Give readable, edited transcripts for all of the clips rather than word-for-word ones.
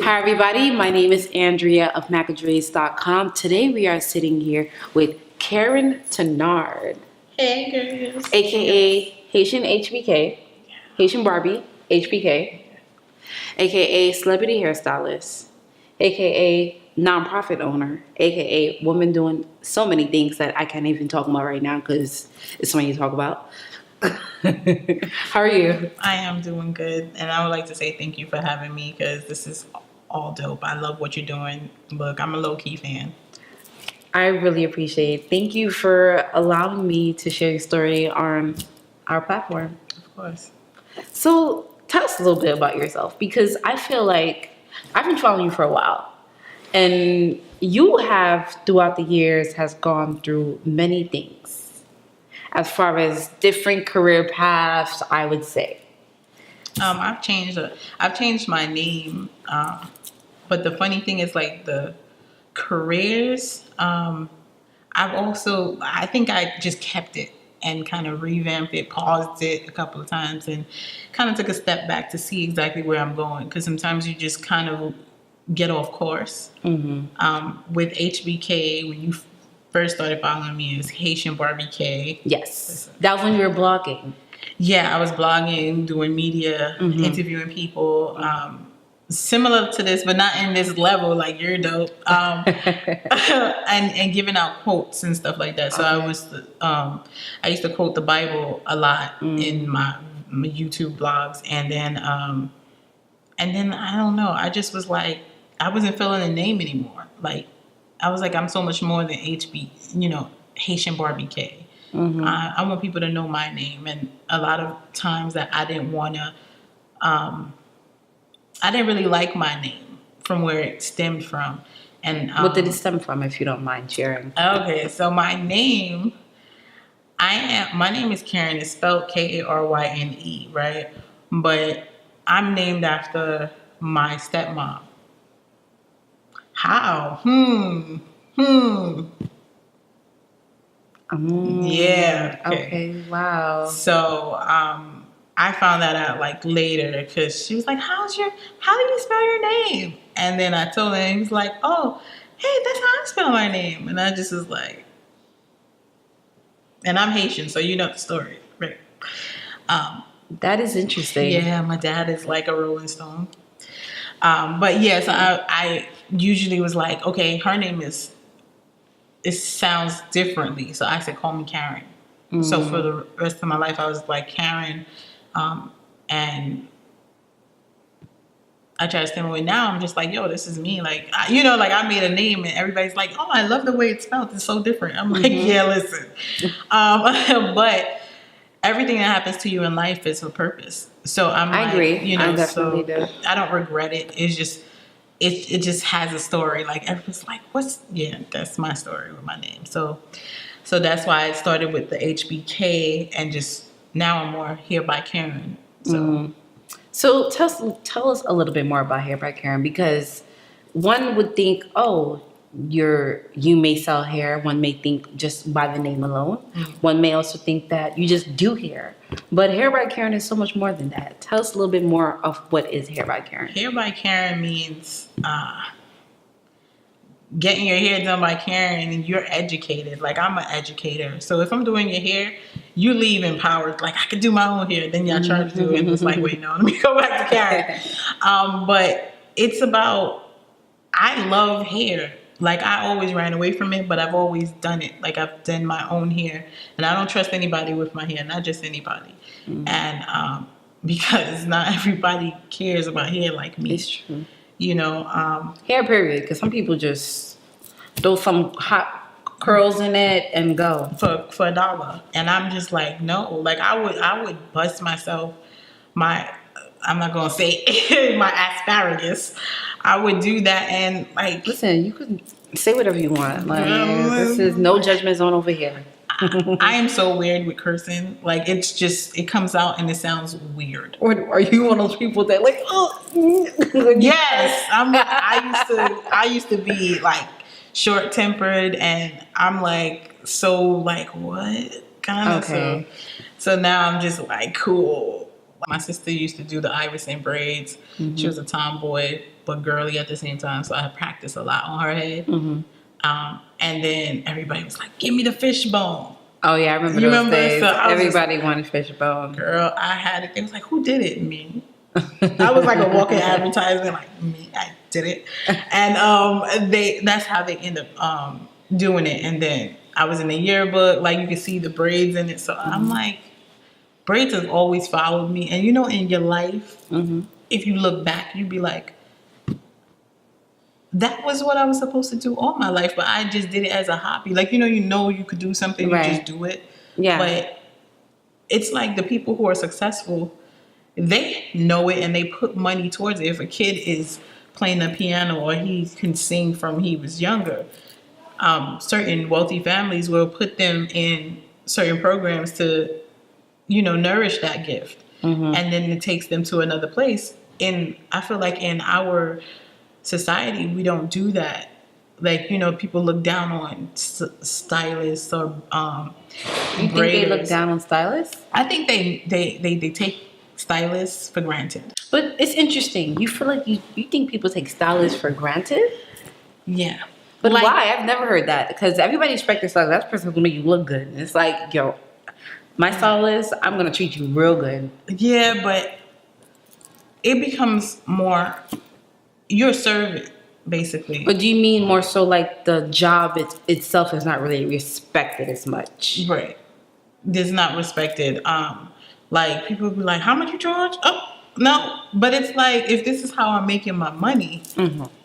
Hi everybody, my name is Andrea of MAKADREZ.com. Today we are sitting here with Karyne Tinord, Hey girls. aka Haitian HBK, Haitian Barbie HBK, aka celebrity hairstylist, aka nonprofit owner, aka woman doing so many things that I can't even talk about right now because it's something you talk about. How are you? I am doing good, and I would like to say thank you for having me because this is all dope. I love what you're doing. Look, I'm a low-key fan. I really appreciate it. Thank you for allowing me to share your story on our platform. Of course. So tell us a little bit about yourself because I feel like I've been following you for a while. And you have, throughout the years, has gone through many things as far as different career paths, I would say. I've changed my name, but the funny thing is like the careers. I think I just kept it and kind of revamped it, paused it a couple of times, and kind of took a step back to see exactly where I'm going. Because sometimes you just kind of get off course. Mm-hmm. With HBK, when you first started following me, it was Haitian Barbie K. Yes, that was when you were blogging. Yeah, I was blogging, doing media, interviewing people. Similar to this, but not in this level. Like you're dope, and giving out quotes and stuff like that. So okay. I used to quote the Bible a lot in my YouTube blogs, and then I don't know. I just was like, I wasn't feeling a name anymore. Like I was like, I'm so much more than Haitian Barbie K. Mm-hmm. I want people to know my name, and a lot of times that I didn't want to. I didn't really like my name from where it stemmed from. And what did it stem from, if you don't mind sharing? Okay, so my name is Karyne. It's spelled Karyne, right? But I'm named after my stepmom. How? Yeah. Okay. Wow. So, I found that out like later because she was like, how do you spell your name? And then I told her, and he was like, oh, hey, that's how I spell my name. And I just was like, and I'm Haitian, so you know the story, right? That is interesting. Yeah, my dad is like a Rolling Stone. But yes, I usually was like, okay, her name it sounds differently. So I said, call me Karyne. Mm-hmm. So for the rest of my life, I was like Karyne. And I try to stand away. Now I'm just like, yo, this is me. Like, I made a name and everybody's like, oh, I love the way it's spelled. It's so different. I'm like, yeah, listen. But everything that happens to you in life is for purpose. So I agree. I definitely do. I don't regret it. It's just, it just has a story. Like everyone's like, that's my story with my name. So that's why I started with the HBK and just, now I'm more Here by Karyne. So tell us a little bit more about Here by Karyne, because one would think, oh, you may sell hair. One may think just by the name alone. Mm-hmm. One may also think that you just do hair. But Here by Karyne is so much more than that. Tell us a little bit more of what is Here by Karyne. Here by Karyne means getting your hair done by Karyne, and you're educated. Like I'm an educator. So if I'm doing your hair, you leave empowered. Like I could do my own hair. Then y'all try to do it. And it's like, wait, no, let me go back to Karyne. But it's about, I love hair. Like I always ran away from it, but I've always done it. Like I've done my own hair, and I don't trust anybody with my hair, not just anybody. Mm-hmm. And because not everybody cares about hair like me. It's true. Hair period, because some people just throw some hot curls in it and go for $1. And I'm just like, no. Like I would bust myself, I'm not gonna say my asparagus. I would do that, and like, listen, you can say whatever you want. Like this is no judgment zone over here. I am so weird with cursing. Like it's just, it comes out and it sounds weird. Or are you one of those people that like, oh yes, I used to be like short tempered, and I'm like, so like what kind of okay. So now I'm just like, cool. My sister used to do the Iverson braids. Mm-hmm. She was a tomboy. but girly at the same time. So I practiced a lot on her head. And then everybody was like, "Give me the fishbone." Oh yeah, I remember You those remember? days. So I was Everybody wanted fishbone. girl, I had it. They was like, "Who did it?" Me. I was like a walking advertisement, like me, I did it. And that's how they end up doing it. And then I was in the yearbook, like you could see the braids in it. So I'm like, braids have always followed me. And you know, in your life, if you look back, you'd be like, that was what I was supposed to do all my life, but I just did it as a hobby. Like, you know you could do something, you just do it. Yeah. But it's like the people who are successful, they know it and they put money towards it. If a kid is playing the piano or he can sing from he was younger, certain wealthy families will put them in certain programs to, you know, nourish that gift. And then it takes them to another place. And I feel like in our society, we don't do that. Like, you know, people look down on stylists or You think they look down on stylists? I think they take stylists for granted. But it's interesting. You feel like you think people take stylists for granted? Yeah. But Like, why? I've never heard that. Because everybody expects their stylist. That person's gonna make you look good. And it's like, yo, my stylist, I'm gonna treat you real good. yeah, but it becomes more you're a servant, basically. But do you mean more so like the job itself is not really respected as much? Right. It's not respected. Like people be like, "How much you charge?" Oh, no. But it's like, if this is how I'm making my money,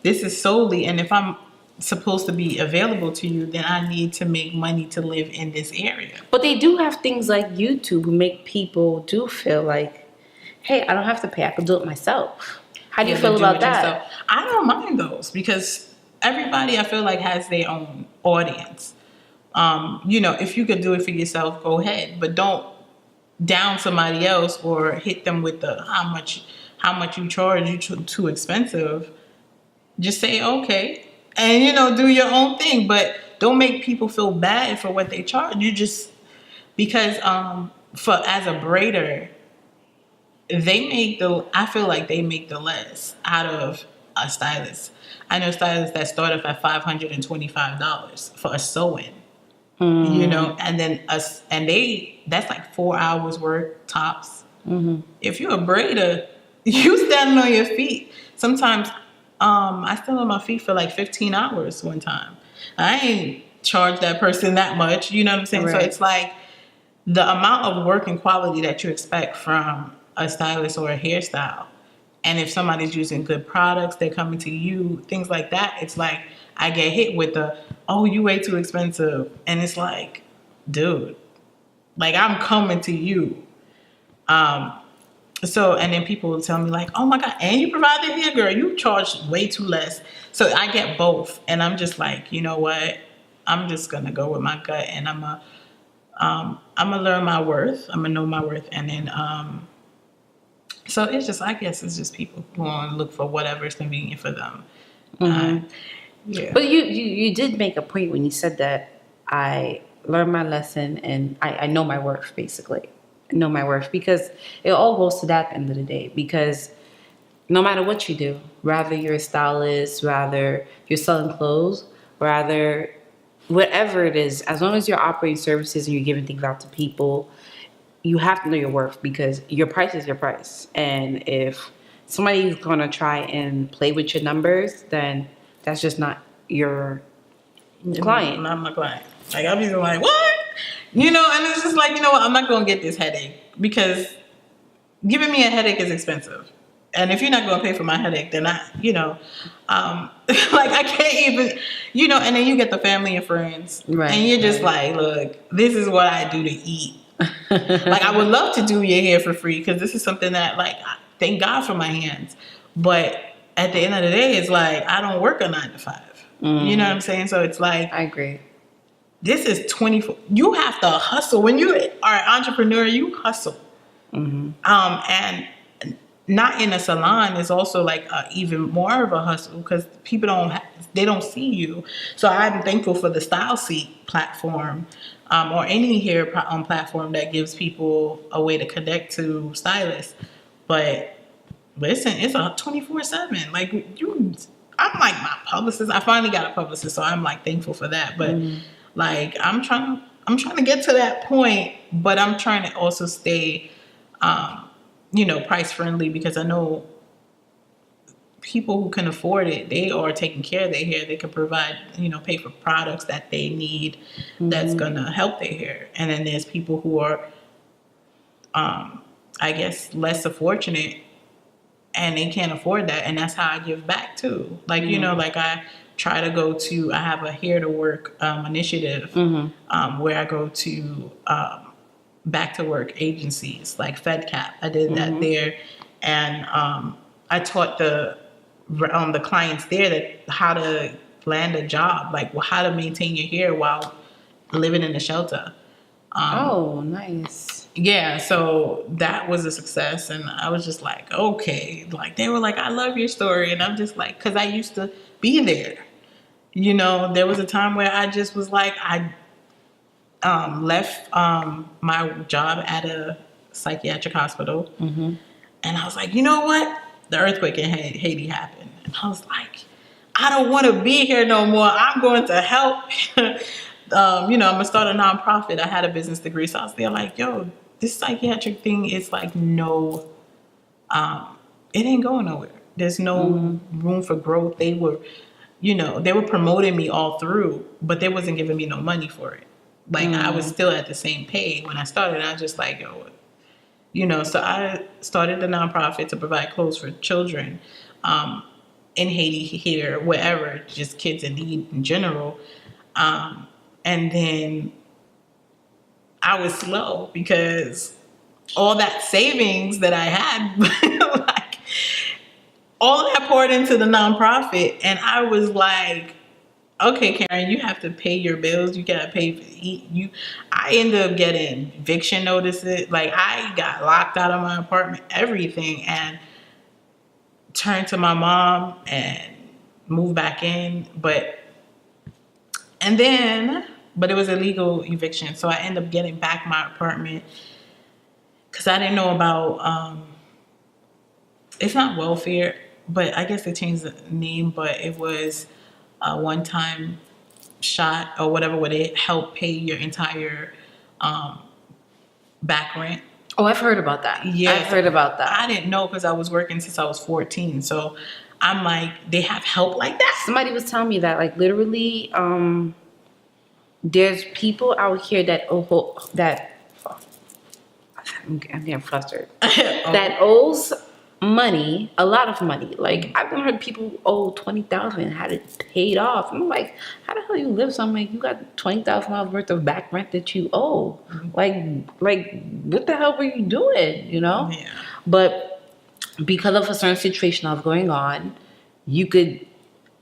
this is solely, and if I'm supposed to be available to you, then I need to make money to live in this area. But they do have things like YouTube who make people do feel like, hey, I don't have to pay. I can do it myself. How do you feel about that? Yourself. I don't mind those because everybody, I feel like, has their own audience. You know, if you could do it for yourself, go ahead, but don't down somebody else or hit them with the how much you charge, you too expensive. Just say okay, and you know, do your own thing, but don't make people feel bad for what they charge. You just because for as a braider, I feel like they make the less out of a stylist. I know stylists that start off at $525 for a sew-in. You know, and then that's like 4 hours work tops. If you're a braider, you standing on your feet. Sometimes I stand on my feet for like 15 hours one time. I ain't charged that person that much, you know what I'm saying? Right. So it's like the amount of work and quality that you expect from a stylist or a hairstyle. And if somebody's using good products, they're coming to you, things like that. It's like I get hit with oh, you way too expensive. And it's like, dude, like I'm coming to you. So, and then people will tell me like, oh my God, and you provide the hair, girl, you charge way too less. So I get both. And I'm just like, you know what? I'm just going to go with my gut and I'm gonna learn my worth. I'm gonna know my worth. And then, so it's just, I guess it's just people who want to look for whatever's convenient for them. Yeah. But you did make a point when you said that I learned my lesson and I know my worth, basically. I know my worth because it all goes to that at the end of the day. Because no matter what you do, rather you're a stylist, rather you're selling clothes, rather whatever it is, as long as you're operating services and you're giving things out to people, you have to know your worth because your price is your price. And if somebody's going to try and play with your numbers, then that's just not your client. Not my client. Like, I'll be like, what? You know, and it's just like, you know what? I'm not going to get this headache because giving me a headache is expensive. And if you're not going to pay for my headache, then you know, like I can't even, you know, and then you get the family and friends. Right. And you're just like, look, this is what I do to eat. Like, I would love to do your hair for free because this is something that, like, thank God for my hands. But at the end of the day, it's like, I don't work a 9 to 5. You know what I'm saying? So it's like, I agree. this is 24. You have to hustle. When you are an entrepreneur, you hustle. And not in a salon is also like even more of a hustle because people they don't see you. So I'm thankful for the Style Seek platform or any hair platform that gives people a way to connect to stylists. But listen, it's a 24/7. Like you, I'm like my publicist. I finally got a publicist, so I'm like thankful for that. But like I'm trying to get to that point, but I'm trying to also stay, price friendly, because I know people who can afford it, they are taking care of their hair. They can provide, pay for products that they need that's gonna help their hair. And then there's people who are, I guess, less fortunate, and they can't afford that, and that's how I give back too. Like like I try to go to. I have a Hair to Work initiative where I go to back to work agencies like FedCap. I did that there, and I taught the clients there that how to land a job, like how to maintain your hair while living in a shelter. Oh, nice. Yeah, so that was a success, and I was just like, okay, like they were like, I love your story, and I'm just like, because I used to be there. There was a time where I just was like, I left my job at a psychiatric hospital, and I was like, you know what? The earthquake in Haiti happened, and I was like, I don't want to be here no more. I'm going to help. I'm gonna start a nonprofit. I had a business degree, so I was there like, yo, this psychiatric thing is like it ain't going nowhere. There's no room for growth. They were promoting me all through, but they wasn't giving me no money for it. Like I was still at the same pay when I started. I was just like, yo, so I started the nonprofit to provide clothes for children in Haiti, here, wherever, just kids in need in general. And then I was slow because all that savings that I had, like all of that poured into the nonprofit. And I was like, okay, Karyne, you have to pay your bills. You gotta pay for I ended up getting eviction notices. Like I got locked out of my apartment, everything, and turned to my mom and moved back in. But it was a legal eviction, so I ended up getting back my apartment because I didn't know about it's not welfare, but I guess they changed the name, but it was a one-time shot or whatever, where they help pay your entire back rent. Oh, I've heard about that. Yeah, I've heard about that. I didn't know because I was working since I was 14, so I'm like, they have help like that? Somebody was telling me that, like, literally, there's people out here that I'm getting flustered. That owes money, a lot of money. Like I've heard people owe $20,000, had it paid off. I'm like, how the hell you live? So I'm like, you got $20,000 worth of back rent that you owe. Like what the hell were you doing? Yeah. But because of a certain situation that was going on, you could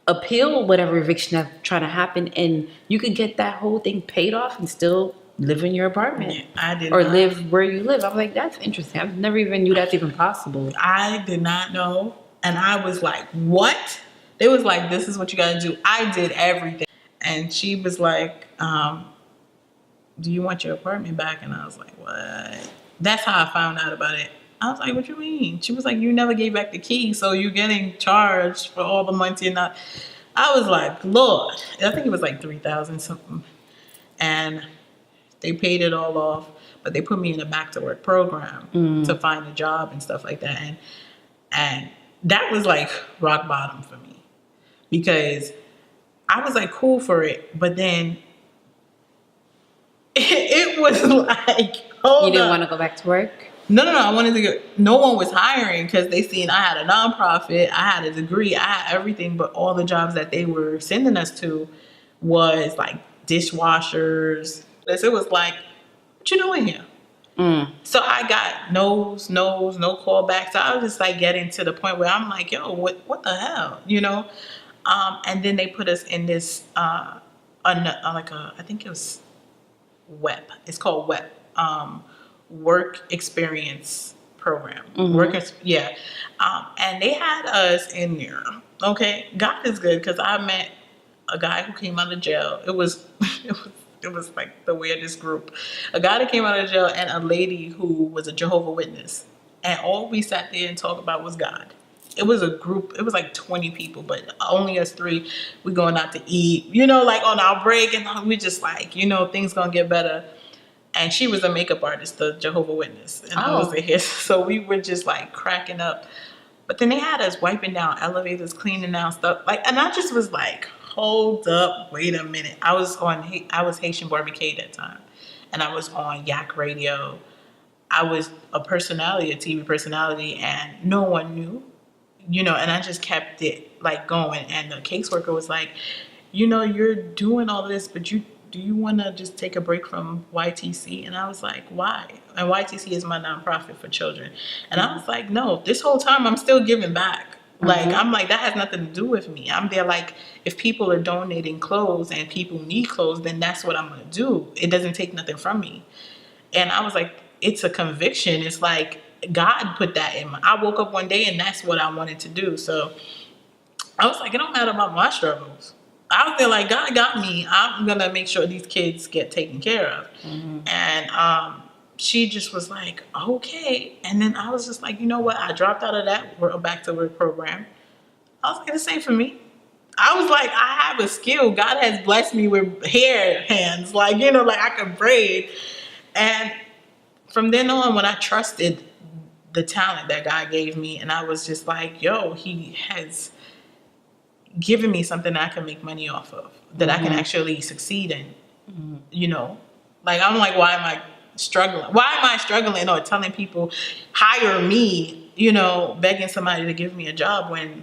appeal whatever eviction that's trying to happen, and you could get that whole thing paid off and still live in your apartment. Yeah, I did or not. live where you live. I was like, that's interesting. I've never even knew that's even possible. I did not know, and I was like, what? They was like, this is what you gotta do. I did everything, and she was like, do you want your apartment back? And I was like, what? That's how I found out about it. I was like, what you mean? She was like, you never gave back the key, so you're getting charged for all the months you're not. I was like, Lord. I think it was like $3,000 something. And they paid it all off, but they put me in a back to work program to find a job and stuff like that. And that was like rock bottom for me, because I was like cool for it, but then it was like, You didn't want to go back to work? No. I wanted to go. No one was hiring because they seen I had a nonprofit, I had a degree, I had everything, but all the jobs that they were sending us to was like dishwashers. It was like, what you doing here? So I got no callbacks. So I was just like getting to the point where I'm like, yo, what the hell, And then they put us in this I think it was WEP. It's called WEP. Work experience program. And they had us in there. Okay, God is good, because I met a guy who came out of jail. It was like the weirdest group. A guy that came out of jail and a lady who was a Jehovah's Witness. and all we sat there and talked about was God. It was a group, it was like 20 people, but only us three. We going out to eat, like on our break, and we just like, things gonna get better. And she was a makeup artist, the Jehovah Witness, and I was here, so we were just like cracking up. But then they had us wiping down elevators, cleaning down stuff, and I just was like, hold up, wait a minute. I was Haitian Barbecue at that time, and I was on Yak Radio. I was a personality, a TV personality, and no one knew, and I just kept it like going. And the caseworker was like, you're doing all this, but do you want to just take a break from YTC? And I was like, why? And YTC is my nonprofit for children. And I was like, no, this whole time I'm still giving back. Like, I'm like, that has nothing to do with me. I'm there like, if people are donating clothes and people need clothes, then that's what I'm going to do. It doesn't take nothing from me. And I was like, it's a conviction. It's like God put that in me. I woke up one day and that's what I wanted to do. So I was like, it don't matter about my struggles. I was there like, God got me. I'm going to make sure these kids get taken care of. And she just was like, okay. And then I was just like, you know what? I dropped out of that back to work program. I was like, this ain't for me. I was like, I have a skill. God has blessed me with hair hands. Like, like I could braid. And from then on, when I trusted the talent that God gave me, and I was just like, yo, he has given me something that I can make money off of, that I can actually succeed in, Like, I'm like, why am I struggling? Why am I struggling or telling people, hire me, begging somebody to give me a job when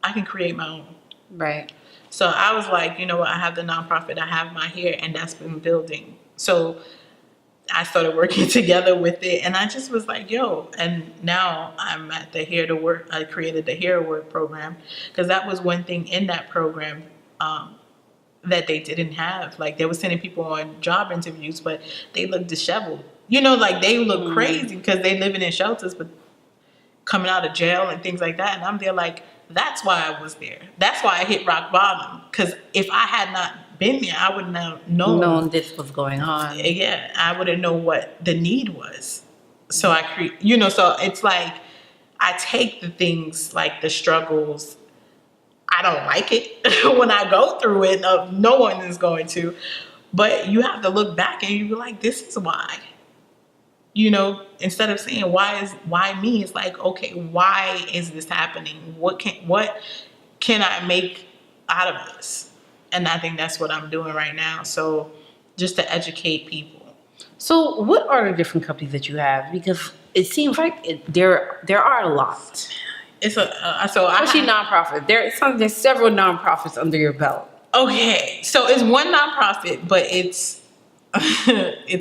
I can create my own? Right. So I was like, you know what? I have the nonprofit, I have my hair, and that's been building. So I started working together with it, and I just was like, yo, and now I'm at the Hair to Work. I created the Hair to Work program because that was one thing in that program that they didn't have. Like, they were sending people on job interviews, but they looked disheveled. Like they look crazy because they living in shelters, but coming out of jail and things like that. And I'm there like, that's why I was there. That's why I hit rock bottom. Because if I had not been there, I wouldn't have known this was going on. Yeah, I wouldn't know what the need was. So I create, so it's like I take the things like the struggles. I don't like it when I go through it. No one is going to. But you have to look back and you be like, this is why. Instead of saying why me, it's like, okay, why is this happening? What can I make out of this? And I think that's what I'm doing right now. So just to educate people. So what are the different companies that you have? Because it seems like there are a lot. It's especially nonprofit. There's several nonprofits under your belt. Okay, so it's one nonprofit, but it's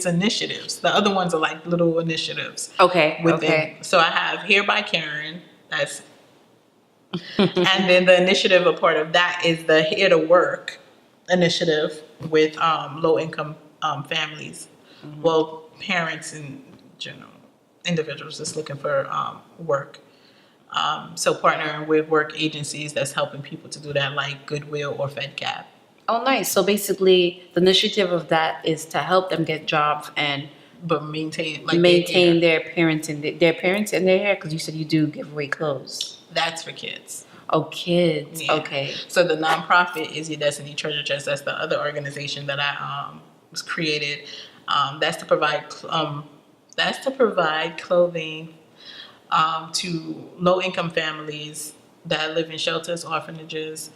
initiatives. The other ones are like little initiatives. Okay. Okay. So I have Hair by Karyne. That's and then the initiative, a part of that is the Hair to Work initiative with low income families. Well, parents in general, individuals just looking for work. So partnering with work agencies that's helping people to do that, like Goodwill or FedCap. Oh, nice. So basically, the initiative of that is to help them get jobs and maintain their parents in their hair. Because you said you do give away clothes. That's for kids. Oh, kids. Yeah. Okay. So the nonprofit is Your Destiny Treasure Chest. That's the other organization that I was created. That's to provide clothing to low income families that live in shelters, orphanages,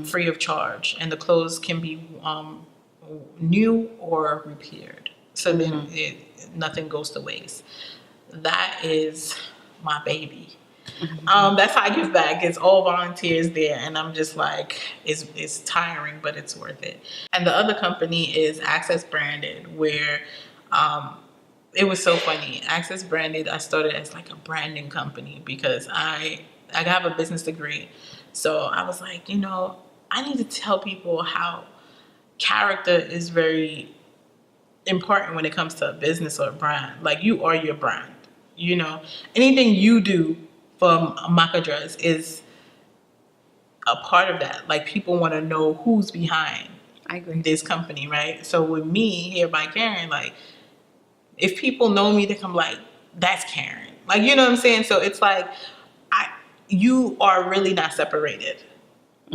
free of charge, and the clothes can be new or repaired, so then nothing goes to waste. That is my baby. That's how I give back. It's all volunteers there, and I'm just like, it's tiring, but it's worth it. And the other company is Access Branded, where it was so funny. Access Branded, I started as like a branding company because I have a business degree. So I was like, I need to tell people how character is very important when it comes to a business or a brand. Like, you are your brand. Anything you do for MAKADREZ is a part of that. Like, people want to know who's behind this company, right? So with me, Hair by Karyne, like, if people know me, they come like, that's Karyne. Like, you know what I'm saying? So it's like, you are really not separated.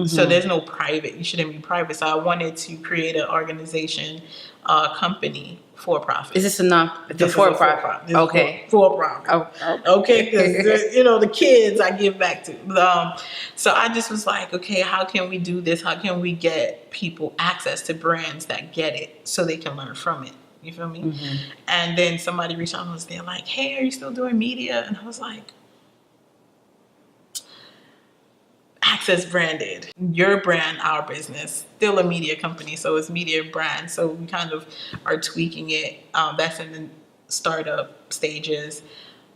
So there's no private. You shouldn't be private. So I wanted to create an organization, company, for profit. Is this the for-profit? Okay. For profit. Oh, Okay, because the kids I give back to. So I just was like, okay, how can we do this? How can we get people access to brands that get it so they can learn from it? You feel me? Mm-hmm. And then somebody reached out and was there like, hey, are you still doing media? And I was like, Access branded. Your brand, our business. Still a media company, so it's media brand. So we kind of are tweaking it. That's in the startup stages.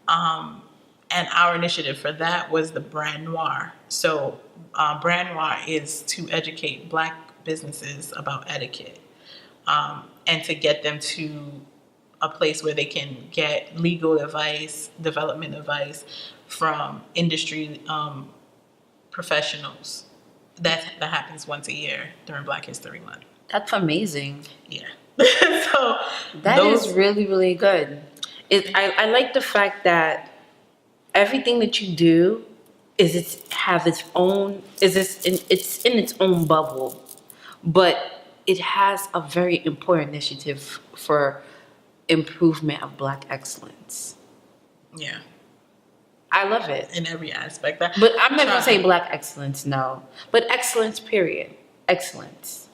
And our initiative for that was the Brand Noir. So Brand Noir is to educate Black businesses about etiquette, and to get them to a place where they can get legal advice, development advice from industry professionals. That happens once a year during Black History Month. That's amazing. Yeah. So that is really, really good. I like the fact that everything that you do it's in its own bubble, but it has a very important initiative for improvement of Black excellence. Yeah. I love it. In every aspect. But I'm not going to say Black excellence, no. But excellence, period. Excellence.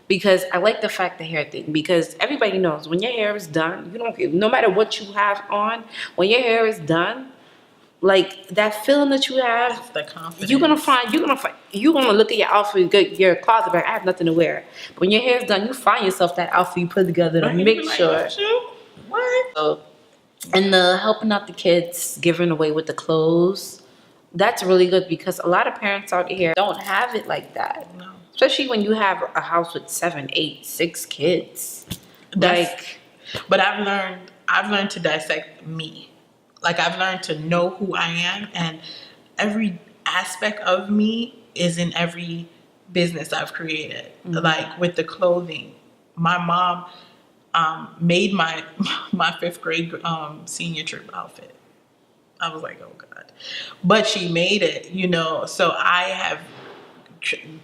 Because I like the fact the hair thing. Because everybody knows when your hair is done, you don't care. No matter what you have on, when your hair is done, like that feeling that you have, that's the confidence. you're gonna look at your outfit, your closet, like I have nothing to wear. But when your hair's done, you find yourself that outfit you put together to make sure. What? So, and the helping out the kids, giving away with the clothes, that's really good because a lot of parents out here don't have it like that. No. Especially when you have a house with 7, 8, 6 kids. But I've learned to dissect me. Like I've learned to know who I am, and every aspect of me is in every business I've created. Mm-hmm. Like with the clothing, my mom made my 5th grade senior trip outfit. I was like, oh God. But she made it, so I have,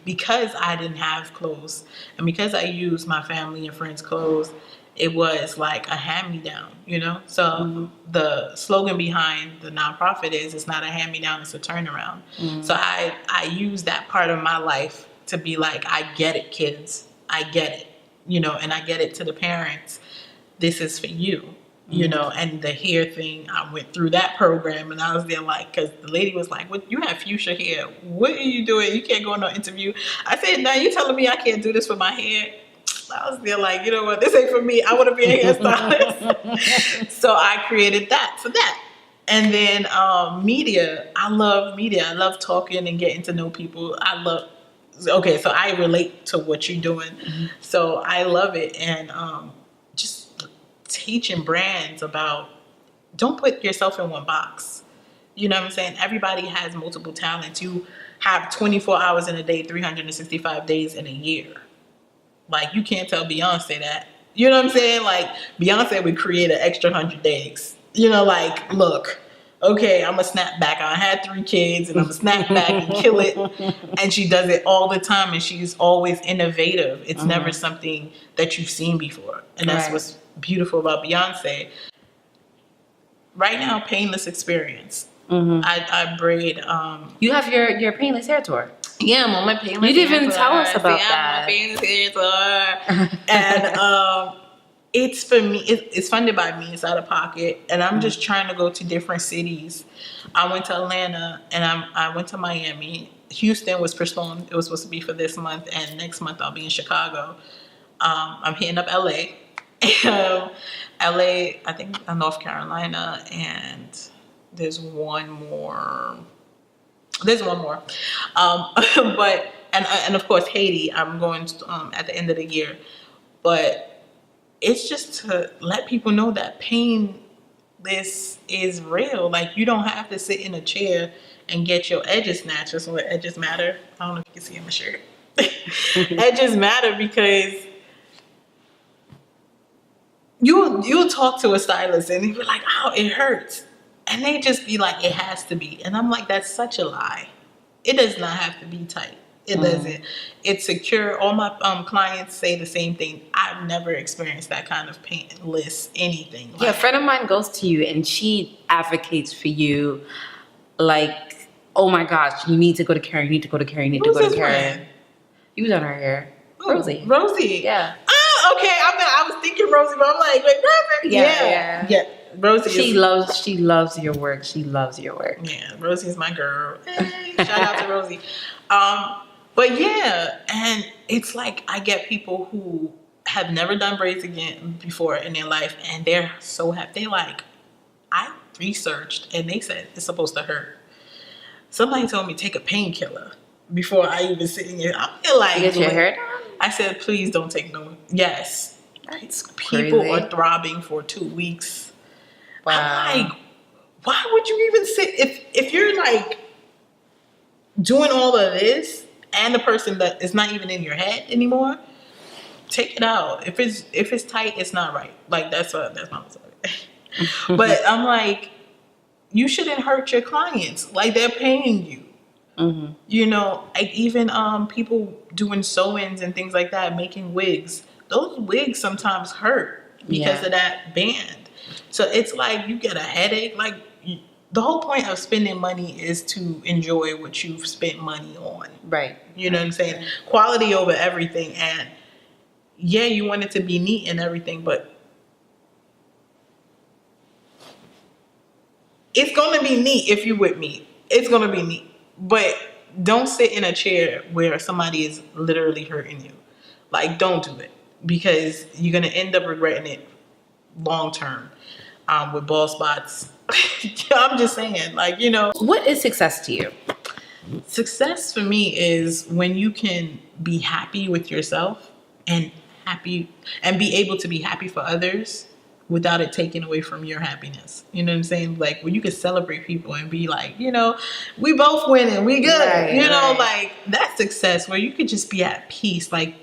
because I didn't have clothes and because I used my family and friends' clothes, it was like a hand-me-down, So mm-hmm. the slogan behind the nonprofit is, it's not a hand-me-down, it's a turnaround. Mm-hmm. So I use that part of my life to be like, I get it, kids. I get it, and I get it to the parents. This is for you, and the hair thing, I went through that program and I was there like, because the lady was like, "What? You have fuchsia hair. What are you doing? You can't go on no interview." I said, "Now you telling me I can't do this for my hair?" I was there like, you know what? This ain't for me. I want to be a hairstylist. So I created that for that. And then media. I love media. I love talking and getting to know people. So I relate to what you're doing. Mm-hmm. So I love it. And just teaching brands about, don't put yourself in one box. You know what I'm saying? Everybody has multiple talents. You have 24 hours in a day, 365 days in a year. Like, you can't tell Beyonce that. You know what I'm saying? Like, Beyonce would create an extra 100 days. Like, look, okay, I'm going to snap back. I had 3 kids, and I'm going to snap back and kill it. And she does it all the time, and she's always innovative. It's never something that you've seen before. And that's what's beautiful about Beyonce. Right now, Painless Experience. Mm-hmm. I braid. You have your Painless hair tour. Yeah, I'm on my Painless. You didn't even tell us about that. I'm on my Painless hair tour. And it's for me. It's funded by me. It's out of pocket, and I'm just trying to go to different cities. I went to Atlanta, and I went to Miami. Houston was postponed. It was supposed to be for this month, and next month I'll be in Chicago. I'm hitting up LA. LA, I think North Carolina, and there's one more. But and of course Haiti. I'm going at the end of the year, but it's just to let people know that this is real. Like, you don't have to sit in a chair and get your edges snatched. That's what edges matter. I don't know if you can see in my shirt. Edges matter because you'll talk to a stylist and you'll be like, "Oh, it hurts." And they just be like, it has to be. And I'm like, that's such a lie. It does not have to be tight. It doesn't. It's secure. All my clients say the same thing. I've never experienced that kind of painless anything. Yeah, a friend of mine goes to you and she advocates for you like, oh my gosh, you need to go to Karyne, you need to go to Karyne, you need to go to Karyne. Friend? You was on her hair. Rosie. Rosie. Yeah. Oh, okay. I was thinking Rosie, but I'm like, wait, Rosie? Yeah. Rosie. She loves your work. She loves your work. Yeah, Rosie's my girl. Hey, shout out to Rosie. But yeah, and it's like I get people who have never done braids again before in their life, and they're so happy. They like, I researched, and they said it's supposed to hurt. Somebody told me take a painkiller before I even sit in here. I feel like, get your hair done? I said, please don't take no. Yes, That's people crazy. are throbbing for 2 weeks. Wow. I'm like, why would you even sit if you're like doing all of this and the person that is not even in your head anymore? Take it out. If it's tight, it's not right. Like that's my story. But I'm like, you shouldn't hurt your clients. Like they're paying you. Mm-hmm. You know, like even people doing sew-ins and things like that, making wigs. Those wigs sometimes hurt because of that band. So it's like you get a headache. Like the whole point of spending money is to enjoy what you've spent money on. Right. You know what I'm saying? Quality over everything. And yeah, you want it to be neat and everything, but it's going to be neat if you're with me. It's going to be neat. But don't sit in a chair where somebody is literally hurting you. Like, don't do it. Because you're going to end up regretting it long term with bald spots. I'm just saying, like, you know. What is success to you? Success for me is when you can be happy with yourself and be able to be happy for others without it taking away from your happiness. You know what I'm saying? Like when you can celebrate people and be like, you know, we both winning, we good. Right, you know, right. like that's success where you could just be at peace. Like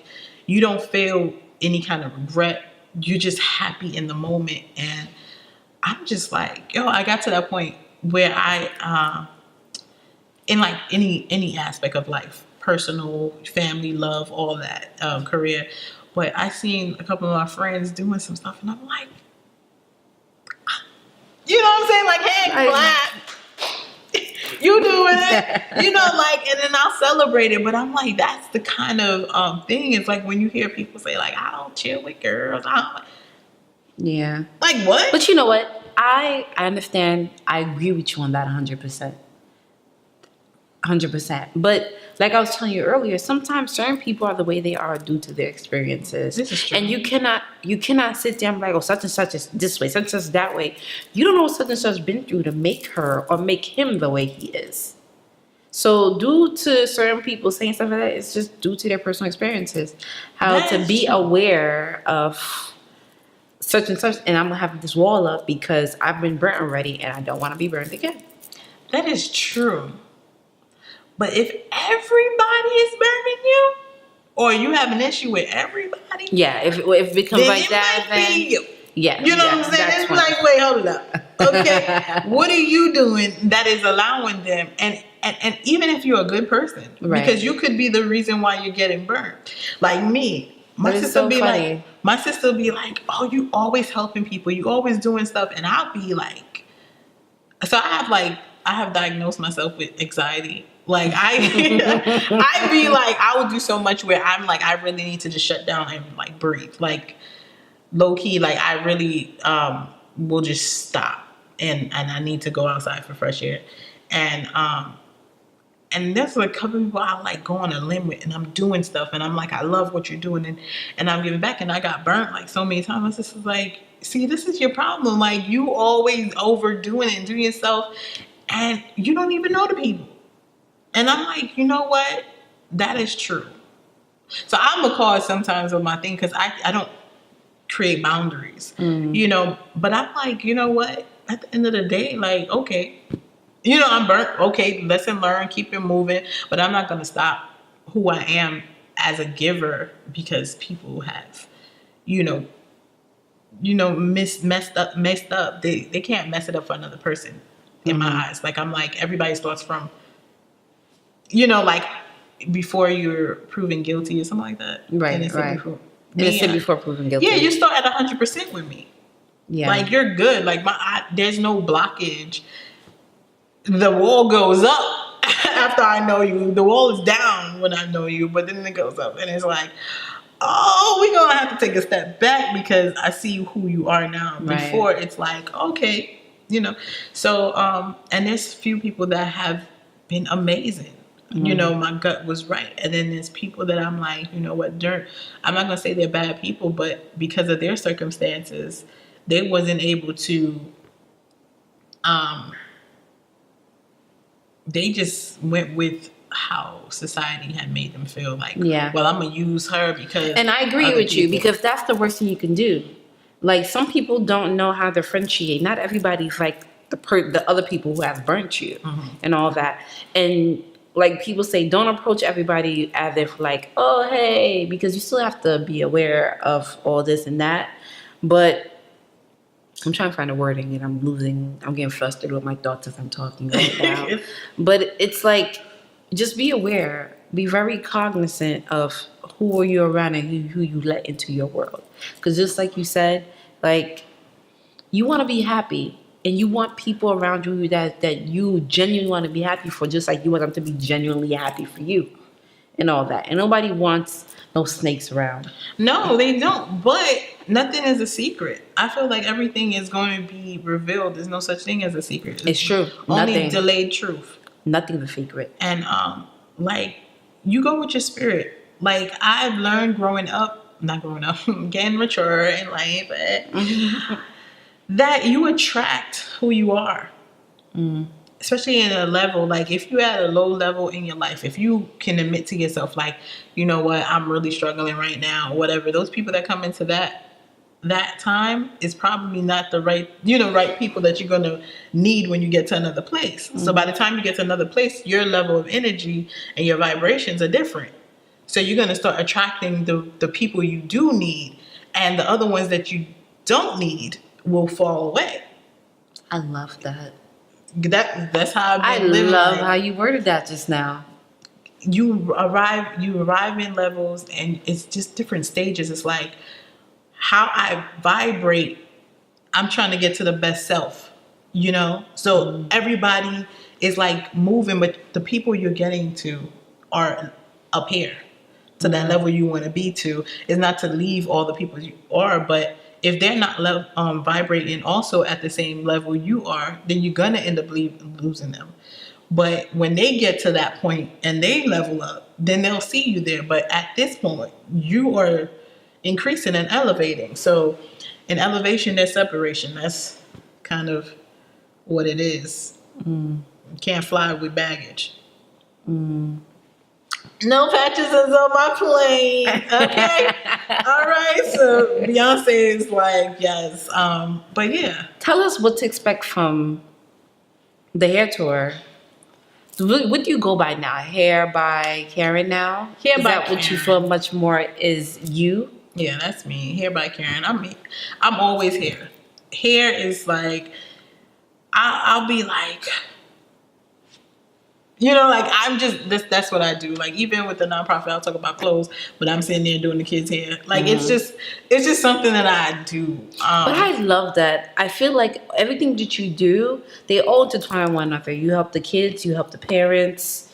you don't feel any kind of regret. You're just happy in the moment. And I'm just like, yo, I got to that point where I, in like any aspect of life, personal, family, love, all that, career. But I seen a couple of my friends doing some stuff and I'm like, you know what I'm saying? Like, hey, clap. You doing it. You know, like, and then I'll celebrate it. But I'm like, that's the kind of thing. It's like when you hear people say, like, I don't chill with girls. Yeah. Like, what? But you know what? I understand. I agree with you on that 100%. 100%. But like I was telling you earlier, sometimes certain people are the way they are due to their experiences. This is true. And you cannot sit down and be like, oh, such and such is this way, such and such is that way. You don't know what such and such has been through to make her or make him the way he is. So due to certain people saying stuff like that, it's just due to their personal experiences. How That to is be true. aware of such and such, and I'm gonna have this wall up because I've been burnt already and I don't want to be burnt again. That is true. But if everybody is burning you, or you have an issue with everybody, Yeah, if it becomes then like it that, might then be you. yeah, You know yeah, what I'm saying? that's It's when- like, wait, hold up. Okay, what are you doing that is allowing them? And even if you're a good person, Right. because you could be the reason why you're getting burnt. Like me, my That is sister so be funny. like, oh, you always helping people, you always doing stuff, and I'll be like, so I have diagnosed myself with anxiety. Like I be like, I will do so much where I'm like, I really need to just shut down and like breathe. Like low key, like I really will just stop and I need to go outside for fresh air. And there's like a couple of people I like go on a limb with and I'm doing stuff and I'm like, I love what you're doing and I'm giving back and I got burnt like so many times. I was just like, see, this is your problem. Like you always overdoing it and doing yourself and you don't even know the people. And I'm like, you know what? That is true. So I'm a cause sometimes of my thing because I don't create boundaries, you know. But I'm like, you know what? At the end of the day, like, okay, you know, I'm burnt. Okay, lesson learned, keep it moving. But I'm not going to stop who I am as a giver because people have, you know, messed up. They can't mess it up for another person. in my eyes. Like, I'm like, everybody starts from, you know, like before you're proven guilty or something like that. Right, Innocent right. before, Innocent before proven guilty. yeah, you start at 100% with me. Yeah. Like, you're good. Like, there's no blockage. The wall goes up after I know you. The wall is down when I know you, but then it goes up. And it's like, oh, we're going to have to take a step back because I see who you are now. Right. Before, it's like, okay, you know. So, and there's few people that have been amazing. You know, my gut was right. And then there's people that I'm like, you know what, I'm not going to say they're bad people, but because of their circumstances, they wasn't able to, they just went with how society had made them feel like, Yeah. well, I'm going to use her because. And I agree with you because that's the worst thing you can do. Like, some people don't know how to differentiate. Not everybody's like the other people who have burnt you and all that. And like people say, don't approach everybody as if like, oh, hey, because you still have to be aware of all this and that. But I'm trying to find a wording and I'm getting frustrated with my thoughts as I'm talking right now. But it's like, just be aware, be very cognizant of who you're around and who you let into your world. Because just like you said, like, you want to be happy and you want people around you that you genuinely want to be happy for, just like you want them to be genuinely happy for you and all that. And nobody wants no snakes around. No, they don't. But nothing is a secret. I feel like everything is going to be revealed. There's no such thing as a secret. It's true. Only Nothing. delayed truth. Nothing's a secret. And like, you go with your spirit. Like, I've learned getting mature in life, that you attract who you are. Especially in a level, like if you're at a low level in your life, if you can admit to yourself, like, you know what, I'm really struggling right now, or whatever, those people that come into that time is probably not the right people that you're going to need when you get to another place. So by the time you get to another place, your level of energy and your vibrations are different. So you're going to start attracting the people you do need, and the other ones that you don't need will fall away. I love that. That's how I've been living. I love how you worded that just now. You arrive in levels, and it's just different stages. It's like how I vibrate. I'm trying to get to the best self, you know? So everybody is like moving, but the people you're getting to are up here to that level you want to be to. Is not to leave all the people you are, but if they're not vibrating also at the same level you are, then you're going to end up losing them. But when they get to that point and they level up, then they'll see you there. But at this point, you are increasing and elevating. So in elevation, there's separation. That's kind of what it is. You can't fly with baggage. No patches is on my plane. Okay. All right. So Beyonce is like, yes. But yeah. Tell us what to expect from the hair tour. What do you go by now? Hair by Karyne now? Hair is by that what Karyne. you feel much more is you? Yeah, that's me. Hair by Karyne. I'm always hair. Hair is like, I'll be like, you know, like I'm just that's what I do. Like even with the nonprofit, I'll talk about clothes, but I'm sitting there doing the kids' hair. Like it's just something that I do. But I love that. I feel like everything that you do, they all intertwine one another. You help the kids, you help the parents,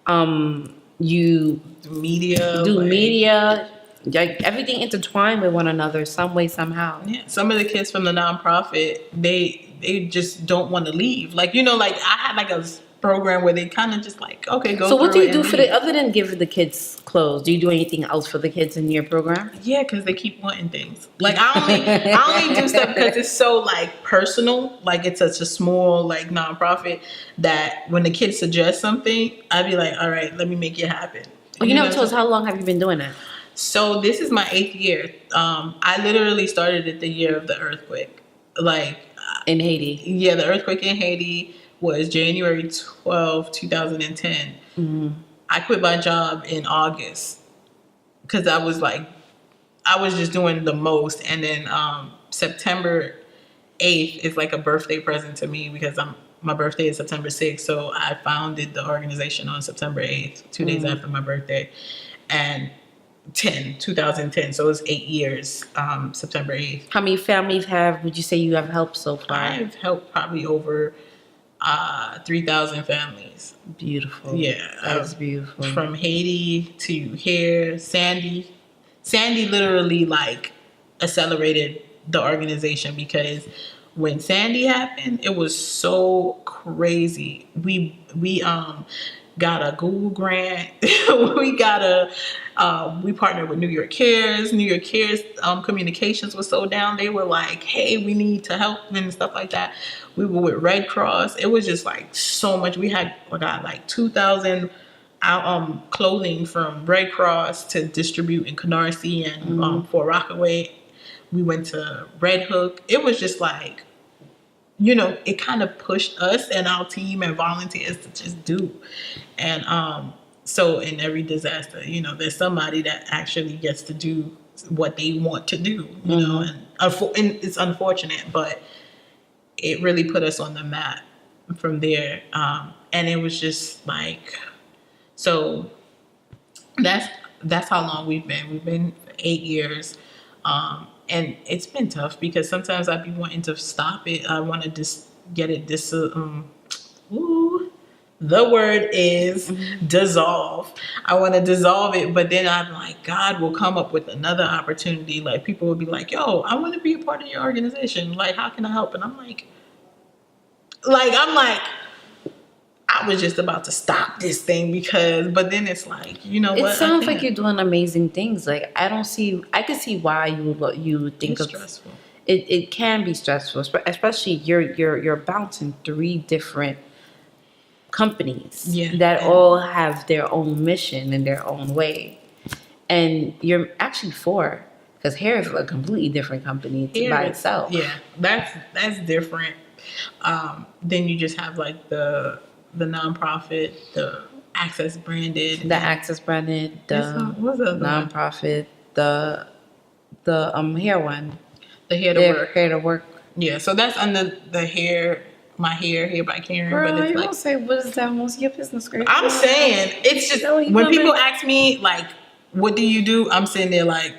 you Do media. Like everything intertwined with one another some way, somehow. Yeah, some of the kids from the nonprofit, they just don't want to leave. Like, you know, like I had like a program where they kind of just like, okay, go. So what do you do for leave. other than give the kids clothes? Do you do anything else for the kids in your program? Yeah, because they keep wanting things. Like I only do stuff because it's so like personal. Like it's such a small like nonprofit that when the kids suggest something, I'd be like, all right, let me make it happen. Well, you never told us how long have you been doing that? So this is my 8th year. I literally started it the year of the earthquake. Like in Haiti. Yeah, the earthquake in Haiti was January 12, 2010. Mm-hmm. I quit my job in August because I was just doing the most. And then September 8th is like a birthday present to me because my birthday is September 6th, so I founded the organization on September 8th, 2 days after my birthday, and 2010. So it was 8 years. September 8th. How many families would you say you have helped so far? I've helped probably over 3,000 families. Beautiful. Yeah, that's beautiful. From Haiti to here, Sandy literally like accelerated the organization, because when Sandy happened, it was so crazy. We got a Google grant. We partnered with New York Cares. New York Cares communications was so down. They were like, hey, we need to help and stuff like that. We were with Red Cross. It was just like so much. We got like 2,000 clothing from Red Cross to distribute in Canarsie and Fort Rockaway. We went to Red Hook. It was just like, it kind of pushed us and our team and volunteers to just do. And so in every disaster, there's somebody that actually gets to do what they want to do, and it's unfortunate, but it really put us on the map from there. And it was just like, so that's how long we've been. We've been 8 years. And it's been tough because sometimes I'd be wanting to stop it. I want to just get it the word is dissolve. I want to dissolve it, but then I'm like, God will come up with another opportunity. Like people will be like, yo, I want to be a part of your organization. Like, how can I help? And I'm like, I was just about to stop this thing but then it's like, what? It sounds like you're doing amazing things. Like I could see why you would think it's of stressful. It can be stressful, especially you're bouncing 3 different companies that all have their own mission in their own way, and you're actually 4, because hair is a completely different company by itself. Yeah, that's different. Then you just have like the nonprofit, the Access branded, the what's the nonprofit, the hair one, the hair to work. work. Yeah, so that's under the hair. My hair by Karyne. Girl, but it's you like, don't say what is that most of your business, girl. I'm saying it's just when people ask me like, what do you do? I'm sitting there like,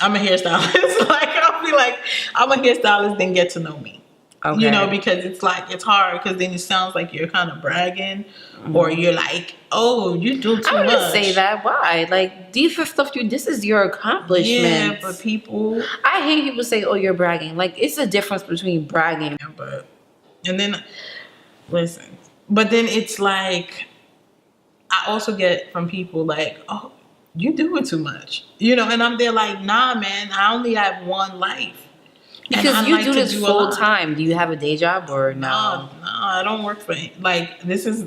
I'm a hairstylist. Like I'll be like, I'm a hairstylist. Then get to know me. Okay. Because it's like, it's hard because then it sounds like you're kind of bragging, or you're like, oh, you do too much. I wouldn't say that. Why? Like, these are stuff this is your accomplishment. Yeah, but people. I hate people say, oh, you're bragging. Like, it's a difference between bragging. And then, listen, but then it's like, I also get from people like, oh, you doing too much. And I'm there like, nah, man, I only have one life. Because you do this full time. Do you have a day job or no? No, I don't work for it. Like this is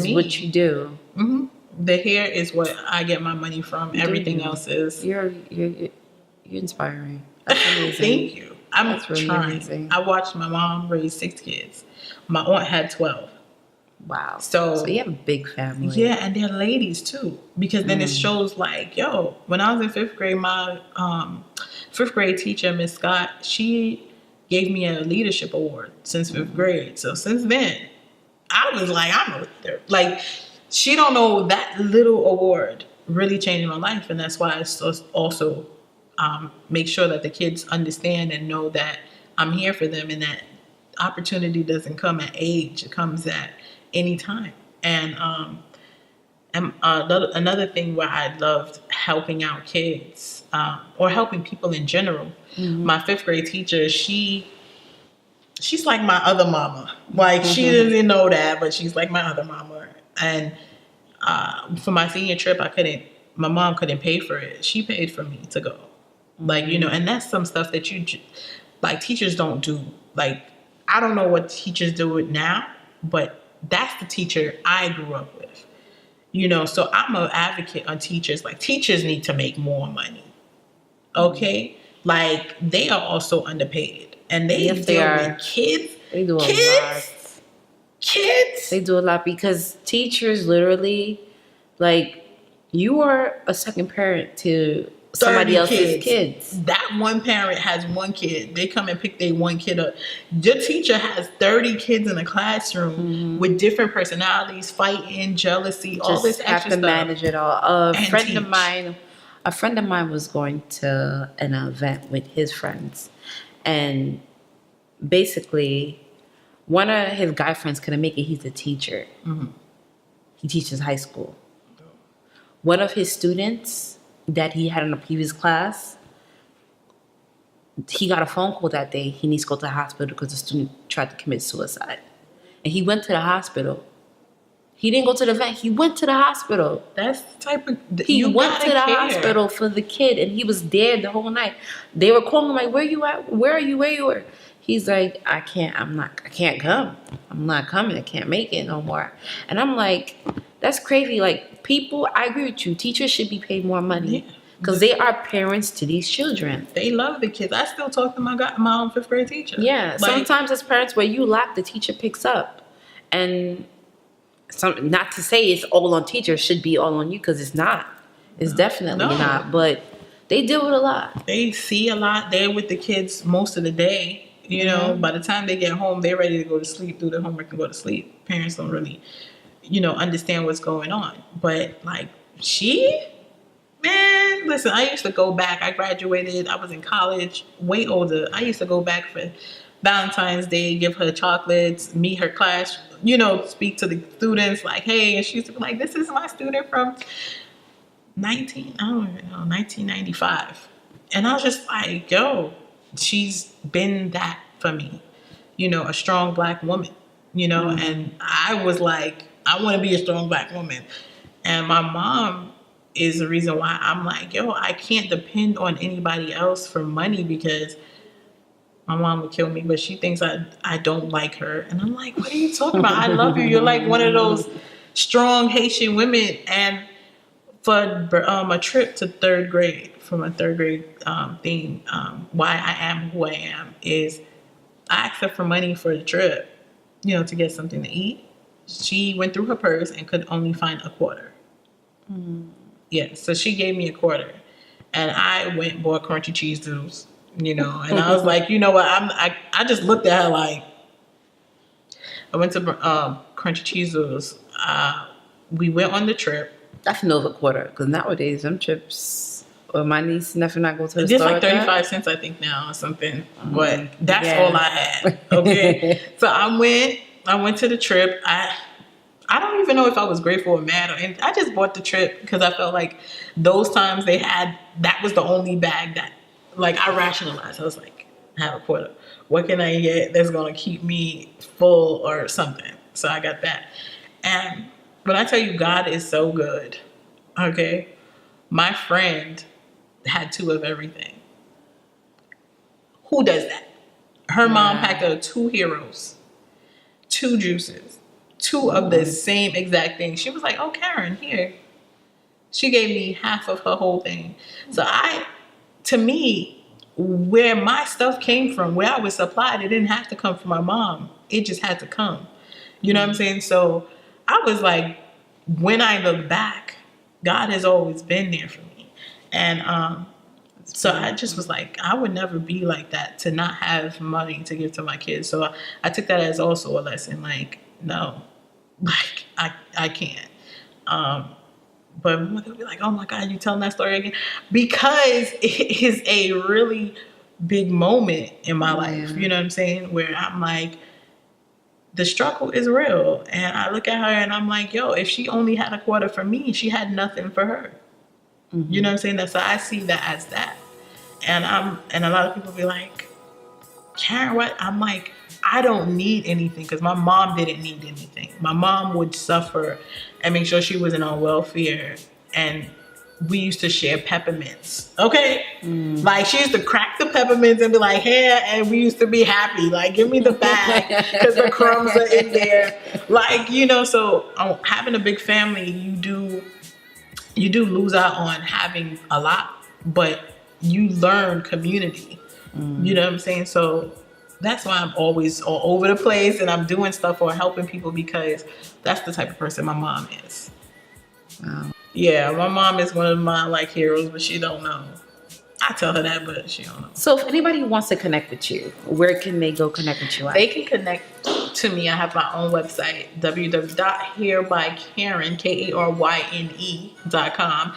me. What you do. Mm-hmm. The hair is what I get my money from. Everything else is. You're inspiring. That's amazing. Thank you. I'm really trying. Amazing. I watched my mom raise 6 kids. My aunt had 12. Wow. So you have a big family. Yeah, and they're ladies too. Because then it shows like, yo, when I was in 5th grade, my 5th grade teacher, Miss Scott, she gave me a leadership award since 5th grade. So since then, I was like, she don't know that little award really changed my life. And that's why I also make sure that the kids understand and know that I'm here for them, and that opportunity doesn't come at age. It comes at any time. And another thing where I loved helping out kids, or helping people in general. My 5th grade teacher, she's like my other mama. Like she doesn't know that, but she's like my other mama. And for my senior trip, my mom couldn't pay for it. She paid for me to go. Like, and that's some stuff that teachers don't do. Like, I don't know what teachers do it now, but that's the teacher I grew up with. So I'm an advocate on teachers. Like, teachers need to make more money. Okay? Like, they are also underpaid. And they deal with kids. They do a lot. Kids. They do a lot because teachers literally, like, you are a second parent to somebody 30 else's kids. That one parent has one kid. They come and pick their one kid up. Your teacher has 30 kids in a classroom with different personalities, fighting, jealousy, all this Just have extra to stuff. manage it all. And A friend of mine was going to an event with his friends, and basically, one of his guy friends couldn't make it. He's a teacher. He teaches high school. One of his students that he had in a previous class, he got a phone call that day. He needs to go to the hospital because the student tried to commit suicide. And he went to the hospital. He didn't go to the event. He went to the hospital. That's the type of... He went to the hospital for the kid, and he was there the whole night. They were calling him like, "Where you at? Where are you? Where you were?" He's like, I can't come. I'm not coming. I can't make it no more." And I'm like, that's crazy. Like, people, I agree with you. Teachers should be paid more money because they are parents to these children. They love the kids. I still talk to my own 5th grade teacher. Yeah. Sometimes as parents, where you lack, the teacher picks up. And not to say it's all on teachers, should be all on you, because it's not. It's definitely not. But they deal with a lot. They see a lot. They're with the kids most of the day. You know, by the time they get home, they're ready to go to sleep, do their homework, and go to sleep. Parents don't really, understand what's going on. But like man, listen, I used to go back. I graduated. I was in college, way older. I used to go back for Valentine's Day, give her chocolates, meet her class, speak to the students like, hey, and she used to be like, this is my student from 1995. And I was just like, yo, she's been that for me, a strong Black woman, and I was like, I want to be a strong Black woman. And my mom is the reason why I'm like, yo, I can't depend on anybody else for money, because my mom would kill me, but she thinks I don't like her. And I'm like, what are you talking about? I love you. You're like one of those strong Haitian women. And for a trip to 3rd grade, from a 3rd grade thing, why I am who I am is I asked her for money for the trip, to get something to eat. She went through her purse and could only find a quarter. Yeah, so she gave me a quarter. And I went and bought crunchy cheese doodles. And I was like, you know what? I just looked at her like, I went to Crunchy Cheese Doodles. We went on the trip. That's another quarter, because nowadays them trips, or my niece and nephew not go to the It's store. like 35 cents, I think, now or something. But that's all I had. Okay, so I went to the trip. I don't even know if I was grateful or mad, I just bought the trip because I felt like those times that was the only bag that. Like, I rationalized. I was like, I have a quarter. What can I get that's going to keep me full or something? So I got that. And when I tell you God is so good, okay, my friend had 2 of everything. Who does that? Her mom packed her 2 heroes, 2 juices, 2 of the same exact thing. She was like, oh, Karyne, here. She gave me half of her whole thing. So to me, where my stuff came from, where I was supplied, it didn't have to come from my mom. It just had to come. You know what I'm saying? So I was like, when I look back, God has always been there for me. And so I just was like, I would never be like that, to not have money to give to my kids. So I took that as also a lesson. Like, no, like I can't. But they'll be like, oh my God, you telling that story again? Because it is a really big moment in my life. You know what I'm saying? Where I'm like, the struggle is real. And I look at her and I'm like, yo, if she only had a quarter for me, she had nothing for her. You know what I'm saying? So I see that as that. And a lot of people be like, Karyne, what? I'm like, I don't need anything, because my mom didn't need anything. My mom would suffer and make sure she wasn't on welfare. And we used to share peppermints. Okay? Like, she used to crack the peppermints and be like, here, and we used to be happy. Like, give me the bag, because the crumbs are in there. Like, so having a big family, you do lose out on having a lot, but you learn community. You know what I'm saying? So that's why I'm always all over the place and I'm doing stuff or helping people, because that's the type of person my mom is. Wow. Yeah, my mom is one of my like heroes, but she don't know. I tell her that, but she don't know. So if anybody wants to connect with you, where can they go connect with you at? They can connect to me. I have my own website, www.hairbykaryn.com.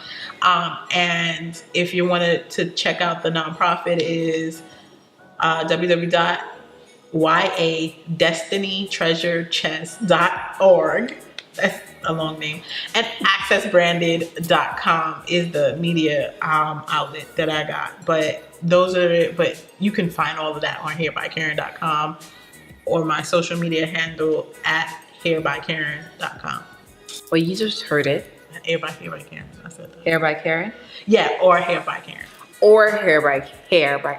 And if you wanted to check out the nonprofit, it is www.yadestinytreasurechest.org. That's a long name. And accessbranded.com is the media outlet that I got. But those are it. But you can find all of that on hairbykaryn.com or my social media handle at hairbykaryn.com. Well, you just heard it. Hair by Karen. I said that. Hair by Karyne? Yeah, or Hair by Karen. Or hair by.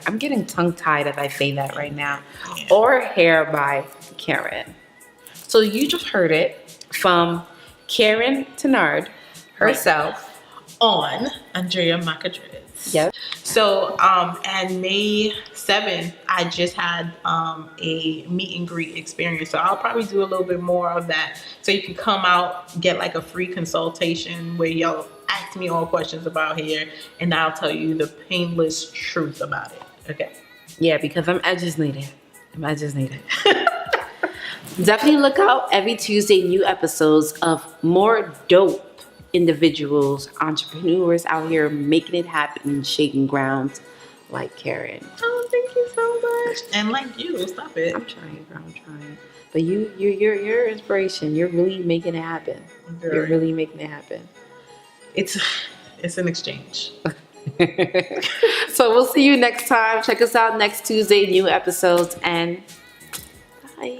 I'm getting tongue tied as I say that right now. Yeah. Or Hair by Karyne. So you just heard it from Karyne Tinord herself. On Andrea MAKADREZ. Yep. So, and May 7th, I just had a meet and greet experience. So I'll probably do a little bit more of that. So you can come out, get like a free consultation where y'all ask me all questions about hair, and I'll tell you the painless truth about it. Okay. Yeah, because I just need it. Definitely look out every Tuesday, new episodes of more dope individuals, entrepreneurs out here making it happen and shaking grounds like Karyne. Oh, thank you so much. And like you, stop it. I'm trying, girl. I'm trying. But you're inspiration. You're really making it happen. Very. You're really making it happen. It's an exchange. So we'll see you next time. Check us out next Tuesday, new episodes, and bye.